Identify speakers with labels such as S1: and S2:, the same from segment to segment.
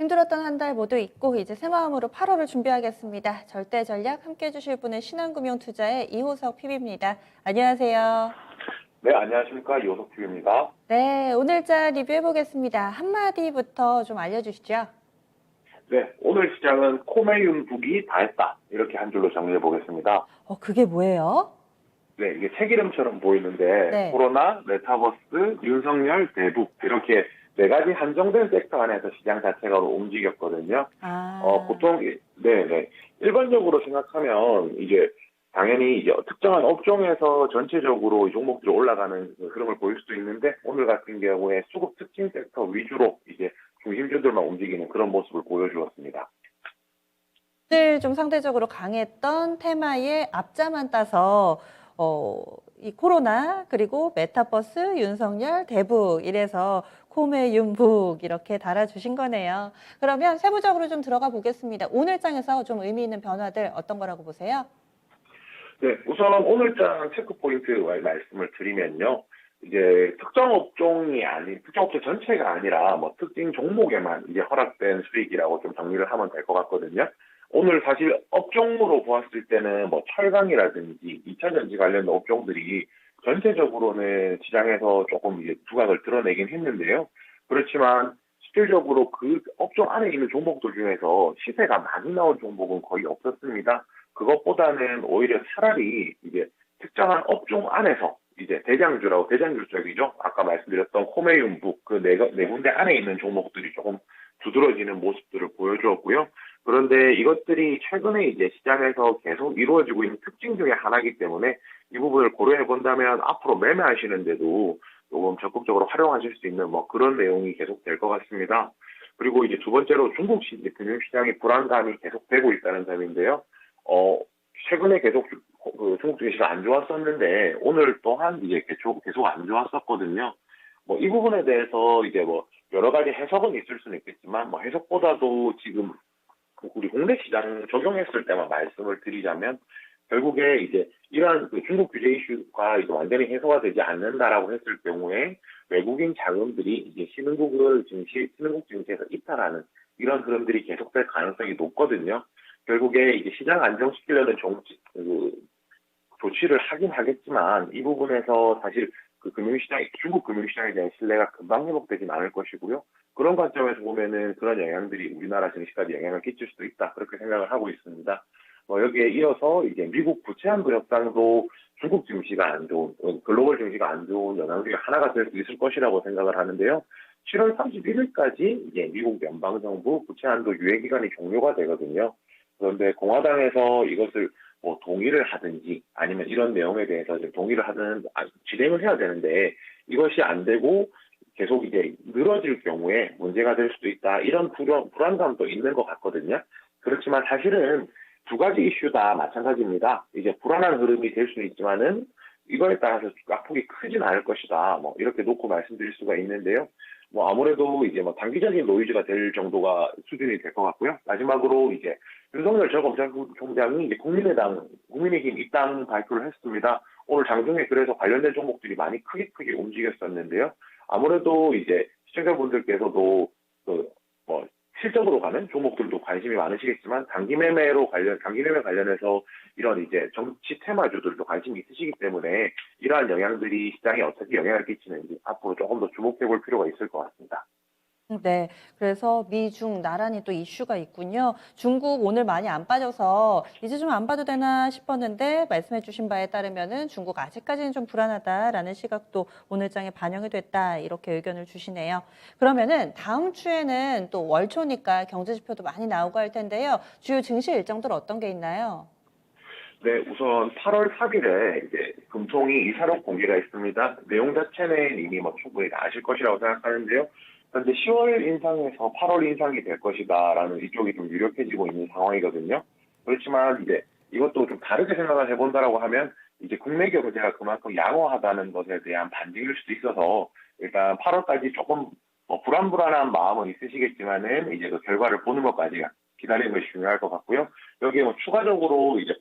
S1: 힘들었던 한 달 모두 잊고 이제 새 마음으로 8월을 준비하겠습니다. 절대 전략 함께 해주실 분은 신한금융투자의 이호석 PB입니다. 안녕하세요.
S2: 네, 안녕하십니까. 이호석 PB입니다.
S1: 네, 오늘자 리뷰해 보겠습니다. 한마디부터 좀 알려주시죠.
S2: 네, 오늘 시장은 코메윤북이 다 했다. 이렇게 한 줄로 정리해 보겠습니다.
S1: 그게 뭐예요?
S2: 네, 이게 책 이름처럼 보이는데
S1: 네.
S2: 코로나, 메타버스, 윤석열, 대북 이렇게 네 가지 한정된 섹터 안에서 시장 자체가 움직였거든요. 보통 네. 일반적으로 생각하면 이제 당연히 이제 특정한 업종에서 전체적으로 이 종목들이 올라가는 흐름을 보일 수도 있는데 오늘 같은 경우에 수급 특징 섹터 위주로 이제 중심주들만 움직이는 그런 모습을 보여주었습니다.
S1: 오늘 좀 상대적으로 강했던 테마의 앞자만 따서 이 코로나 그리고 메타버스, 윤석열, 대북 이래서 코메윤북 이렇게 달아주신 거네요. 그러면 세부적으로 좀 들어가 보겠습니다. 오늘장에서 좀 의미 있는 변화들 어떤 거라고 보세요?
S2: 네, 우선 오늘장 체크 포인트 말씀을 드리면요. 이제 특정 업종 전체가 아니라 뭐 특징 종목에만 이제 허락된 수익이라고 좀 정리를 하면 될 것 같거든요. 오늘 사실 업종으로 보았을 때는 뭐 철강이라든지 2차 전지 관련 업종들이 전체적으로는 시장에서 조금 이제 두각을 드러내긴 했는데요. 그렇지만 실질적으로 그 업종 안에 있는 종목들 중에서 시세가 많이 나온 종목은 거의 없었습니다. 그것보다는 오히려 차라리 이제 특정한 업종 안에서 이제 대장주 쪽이죠. 아까 말씀드렸던 코메윤북 그 네 군데 안에 있는 종목들이 조금 두드러지는 모습들을 보여주었고요. 그런데 이것들이 최근에 이제 시장에서 계속 이루어지고 있는 특징 중에 하나이기 때문에 이 부분을 고려해 본다면 앞으로 매매하시는데도 조금 적극적으로 활용하실 수 있는 뭐 그런 내용이 계속 될 것 같습니다. 그리고 이제 두 번째로 중국 금융시장의 불안감이 계속되고 있다는 점인데요. 최근에 계속 중국 증시가 안 좋았었는데 오늘 또한 이제 계속 안 좋았었거든요. 뭐 이 부분에 대해서 이제 뭐 여러 가지 해석은 있을 수는 있겠지만 뭐 해석보다도 지금 우리 국내 시장 적용했을 때만 말씀을 드리자면 결국에 이제 이러한 중국 규제 이슈가 이제 완전히 해소가 되지 않는다라고 했을 경우에 외국인 자금들이 이제 신흥국 증시에서 이탈하는 이런 흐름들이 계속될 가능성이 높거든요. 결국에 이제 시장 안정시키려는 조치를 하긴 하겠지만 이 부분에서 사실 중국 금융시장에 대한 신뢰가 금방 회복되진 않을 것이고요. 그런 관점에서 보면은 그런 영향들이 우리나라 증시까지 영향을 끼칠 수도 있다. 그렇게 생각을 하고 있습니다. 여기에 이어서 이제 미국 부채한도 협상도 중국 증시가 안 좋은, 글로벌 증시가 안 좋은 영향 중에 하나가 될 수 있을 것이라고 생각을 하는데요. 7월 31일까지 이제 미국 연방정부 부채한도 유예 기간이 종료가 되거든요. 그런데 공화당에서 이것을 뭐 동의를 하든지 아니면 이런 내용에 대해서 동의를 하든 진행을 해야 되는데 이것이 안 되고 계속 이제 늘어질 경우에 문제가 될 수도 있다. 이런 불안감도 있는 것 같거든요. 그렇지만 사실은 두 가지 이슈 다 마찬가지입니다. 이제 불안한 흐름이 될 수는 있지만은 이거에 따라서 악폭이 크진 않을 것이다. 뭐 이렇게 놓고 말씀드릴 수가 있는데요. 뭐 아무래도 이제 뭐 단기적인 노이즈가 될 정도가 수준이 될 것 같고요. 마지막으로 이제 윤석열 전 검찰총장이 이제 국민의힘 입당 발표를 했습니다. 오늘 장중에 그래서 관련된 종목들이 많이 크게 움직였었는데요. 아무래도 이제 시청자분들께서도 실적으로 가는 종목들도 관심이 많으시겠지만 단기 매매 관련해서 이런 이제 정치 테마주들도 관심이 있으시기 때문에 이러한 영향들이 시장에 어떻게 영향을 끼치는지 앞으로 조금 더 주목해 볼 필요가 있을 것 같습니다.
S1: 네, 그래서 미중 나란히 또 이슈가 있군요. 중국 오늘 많이 안 빠져서 이제 좀 안 봐도 되나 싶었는데 말씀해 주신 바에 따르면은 중국 아직까지는 좀 불안하다라는 시각도 오늘장에 반영이 됐다 이렇게 의견을 주시네요. 그러면은 다음 주에는 또 월초니까 경제지표도 많이 나오고 할 텐데요. 주요 증시 일정들 어떤 게 있나요?
S2: 네, 우선 8월 4일에 이제 금통위 이사록 공개가 있습니다. 내용 자체는 이미 뭐 충분히 다 아실 것이라고 생각하는데요. 현재 10월 인상에서 8월 인상이 될 것이다라는 이쪽이 좀 유력해지고 있는 상황이거든요. 그렇지만 이제 이것도 좀 다르게 생각을 해본다라고 하면 이제 국내 경제가 그만큼 양호하다는 것에 대한 반증일 수도 있어서 일단 8월까지 조금 불안한 마음은 있으시겠지만은 이제 그 결과를 보는 것까지 기다리는 것이 중요할 것 같고요. 여기에 뭐 추가적으로 이제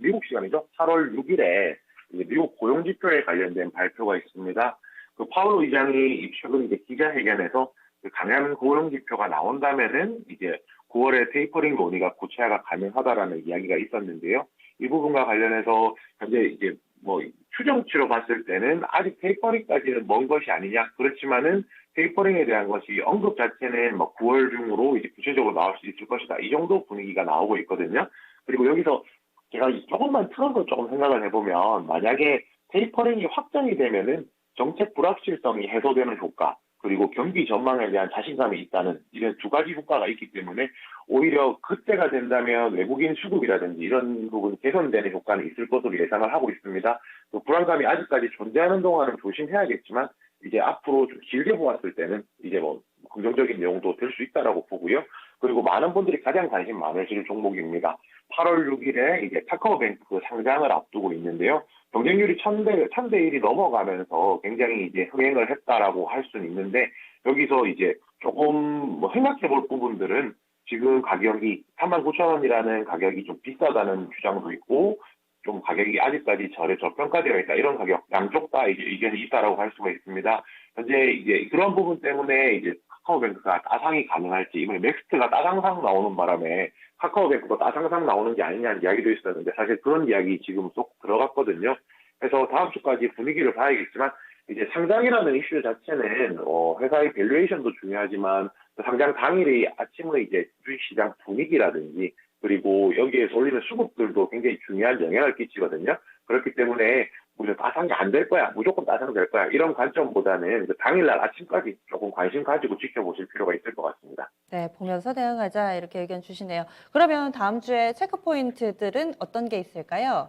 S2: 미국 시간이죠. 8월 6일에 이제 미국 고용지표에 관련된 발표가 있습니다. 그 파월 의장이 최근 이제 기자회견에서 그 강한 고용 지표가 나온다면은 이제 9월에 테이퍼링 논의가 구체화가 가능하다라는 이야기가 있었는데요. 이 부분과 관련해서 현재 이제 뭐 추정치로 봤을 때는 아직 테이퍼링까지는 먼 것이 아니냐. 그렇지만은 테이퍼링에 대한 것이 언급 자체는 뭐 9월 중으로 이제 구체적으로 나올 수 있을 것이다. 이 정도 분위기가 나오고 있거든요. 그리고 여기서 제가 조금만 틀어서 조금 생각을 해보면 만약에 테이퍼링이 확정이 되면은 정책 불확실성이 해소되는 효과, 그리고 경기 전망에 대한 자신감이 있다는 이런 두 가지 효과가 있기 때문에 오히려 그때가 된다면 외국인 수급이라든지 이런 부분 개선되는 효과는 있을 것으로 예상을 하고 있습니다. 또 불안감이 아직까지 존재하는 동안은 조심해야겠지만 이제 앞으로 좀 길게 보았을 때는 이제 뭐 긍정적인 내용도 될 수 있다라고 보고요. 그리고 많은 분들이 가장 관심 많으실 종목입니다. 8월 6일에 이제 카카오뱅크 상장을 앞두고 있는데요. 경쟁률이 1000대 1이 넘어가면서 굉장히 이제 흥행을 했다라고 할 수는 있는데, 여기서 이제 조금 뭐 생각해 볼 부분들은 지금 가격이 39,000원이라는 가격이 좀 비싸다는 주장도 있고, 좀 가격이 아직까지 저평가되어 있다. 이런 가격, 양쪽 다 이제 의견이 있다라고 할 수가 있습니다. 현재 이제 그런 부분 때문에 이제 카카오뱅크가 따상이 가능할지, 이번에 넥스트가 따상상 나오는 바람에 카카오뱅크도 따상상 나오는 게 아니냐는 이야기도 있었는데, 사실 그런 이야기 지금 쏙 들어갔거든요. 그래서 다음 주까지 분위기를 봐야겠지만, 이제 상장이라는 이슈 자체는 회사의 밸류에이션도 중요하지만 그 상장 당일의 아침의 이제 주식시장 분위기라든지 그리고 여기에 쏠리는 수급들도 굉장히 중요한 영향을 끼치거든요. 그렇기 때문에 무조건 따상이 안 될 거야, 무조건 따상될 거야, 이런 관점보다는 그 당일날 아침까지 조금 관심 가지고 지켜보실 필요가 있을 것 같습니다.
S1: 네, 보면서 대응하자 이렇게 의견 주시네요. 그러면 다음 주에 체크 포인트들은 어떤 게 있을까요?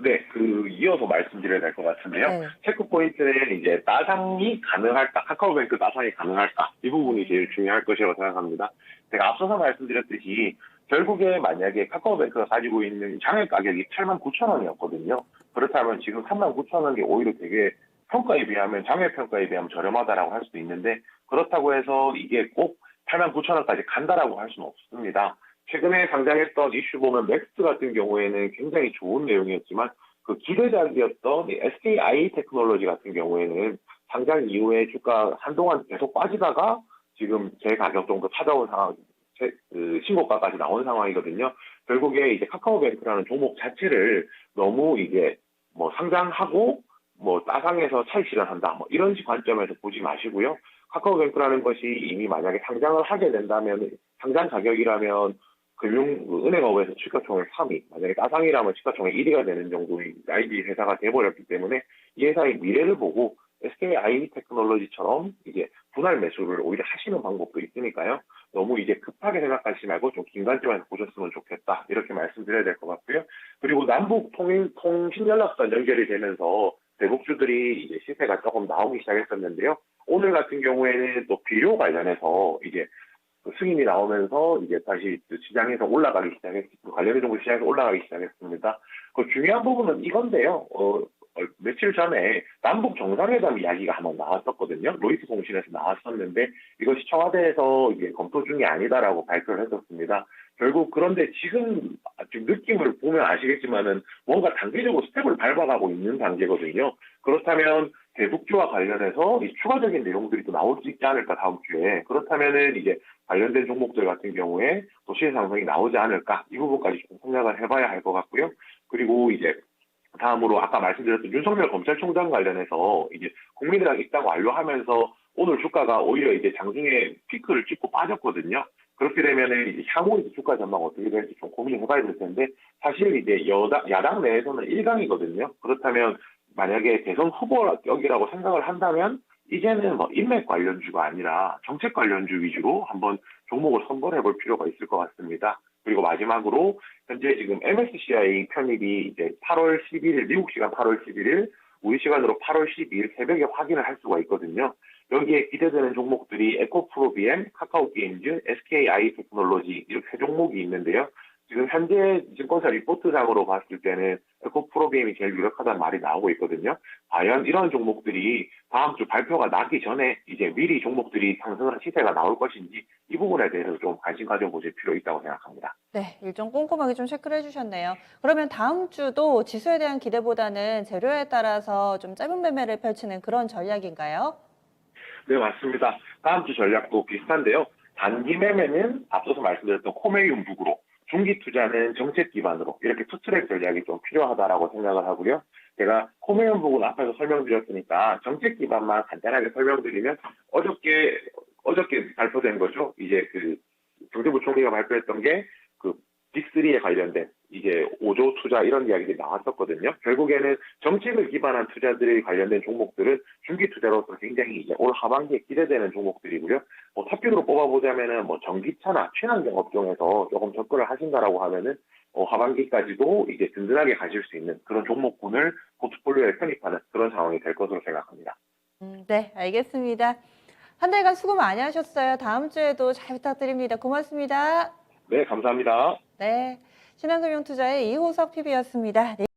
S2: 네, 이어서 말씀드려야 될 것 같은데요.
S1: 네.
S2: 체크 포인트는 이제 따상이 가능할까, 카카오뱅크 따상이 가능할까, 이 부분이 제일 중요할 것이라고 생각합니다. 제가 앞서서 말씀드렸듯이 결국에 만약에 카카오뱅크가 가지고 있는 장외 가격이 89,000원이었거든요. 그렇다면 지금 39,000원이 오히려 되게 평가에 비하면, 장외 평가에 비하면 저렴하다라고 할 수도 있는데, 그렇다고 해서 이게 꼭 89,000원까지 간다라고 할 수는 없습니다. 최근에 상장했던 이슈 보면 맥스 같은 경우에는 굉장히 좋은 내용이었지만 그 기대작이었던 SKI 테크놀로지 같은 경우에는 상장 이후에 주가 한동안 계속 빠지다가 지금 제 가격 정도 찾아온 상황, 신고가까지 나온 상황이거든요. 결국에 이제 카카오뱅크라는 종목 자체를 너무 이제 뭐 상장하고 뭐 따상해서 차익 실현한다, 뭐 이런 관점에서 보지 마시고요. 카카오뱅크라는 것이 이미 만약에 상장을 하게 된다면, 상장 가격이라면 은행업에서 시가총액 3위, 만약에 따상이라면 시가총액 1위가 되는 정도의 IT 회사가 돼버렸기 때문에 이 회사의 미래를 보고 SKI 테크놀로지처럼 이제 분할 매수를 오히려 하시는 방법도 있으니까요. 너무 이제 급하게 생각하시지 말고 좀 긴 관점에서 보셨으면 좋겠다, 이렇게 말씀드려야 될 것 같고요. 그리고 남북 통신연락선 연결이 되면서 대북주들이 이제 시세가 조금 나오기 시작했었는데요. 오늘 같은 경우에는 또 비료 관련해서 이제 승인이 나오면서 이제 다시 시장에서 올라가기 관련된 종목 시장에서 올라가기 시작했습니다. 그 중요한 부분은 이건데요. 며칠 전에 남북 정상회담 이야기가 한번 나왔었거든요. 로이스 통신에서 나왔었는데 이것이 청와대에서 이제 검토 중이 아니다라고 발표를 했었습니다. 결국 그런데 지금 느낌을 보면 아시겠지만은 뭔가 단계적으로 스텝을 밟아가고 있는 단계거든요. 그렇다면 대북주와 관련해서 추가적인 내용들이 또 나올 수 있지 않을까, 다음 주에. 그렇다면은 이제 관련된 종목들 같은 경우에 또 시세 상승이 나오지 않을까, 이 부분까지 좀 생각을 해봐야 할 것 같고요. 그리고 이제 다음으로 아까 말씀드렸던 윤석열 검찰총장 관련해서 이제 국민의당 입당 완료하면서 오늘 주가가 오히려 이제 장중에 피크를 찍고 빠졌거든요. 그렇게 되면은 이제 향후 이제 주가 전망 어떻게 될지 좀 고민해봐야 될 텐데, 사실 이제 야당 내에서는 일강이거든요. 그렇다면 만약에 대선 후보 격이라고 생각을 한다면 이제는 뭐 인맥 관련주가 아니라 정책 관련주 위주로 한번 종목을 선별해 볼 필요가 있을 것 같습니다. 그리고 마지막으로 현재 지금 MSCI 편입이 이제 8월 11일, 미국 시간 8월 11일, 우리 시간으로 8월 12일 새벽에 확인을 할 수가 있거든요. 여기에 기대되는 종목들이 에코프로비엠, 카카오게임즈, SKI 테크놀로지, 이렇게 세 종목이 있는데요. 지금 현재 증권사 리포트상으로 봤을 때는 에코프로비엠이 제일 유력하다는 말이 나오고 있거든요. 과연 이런 종목들이 다음 주 발표가 나기 전에 이제 미리 종목들이 상승하는 시세가 나올 것인지, 이 부분에 대해서 좀 관심 가져보실 필요 있다고 생각합니다.
S1: 네, 일정 꼼꼼하게 좀 체크를 해주셨네요. 그러면 다음 주도 지수에 대한 기대보다는 재료에 따라서 좀 짧은 매매를 펼치는 그런 전략인가요?
S2: 네, 맞습니다. 다음 주 전략도 비슷한데요. 단기 매매는 앞서서 말씀드렸던 코메윤북으로, 중기 투자는 정책 기반으로 이렇게 투트랙 전략이 좀 필요하다라고 생각을 하고요. 제가 코메윤북은 앞에서 설명드렸으니까 정책 기반만 간단하게 설명드리면 어저께 발표된 거죠. 이제 그 경제부총리가 발표했던 게 그 빅3에 관련된 이제 5조 투자 이런 이야기들이 나왔었거든요. 결국에는 정책을 기반한 투자들에 관련된 종목들은 중기 투자로서 굉장히 이제 올 하반기에 기대되는 종목들이고요. 뭐 탑픽으로 뽑아보자면은 뭐 전기차나 친환경 업종에서 조금 접근을 하신다라고 하면은 하반기까지도 이제 든든하게 가실 수 있는 그런 종목군을 포트폴리오에 편입하는 그런 상황이 될 것으로 생각합니다.
S1: 네, 알겠습니다. 한 달간 수고 많이 하셨어요. 다음 주에도 잘 부탁드립니다. 고맙습니다.
S2: 네, 감사합니다.
S1: 네, 신한금융투자의 이호석 PB였습니다.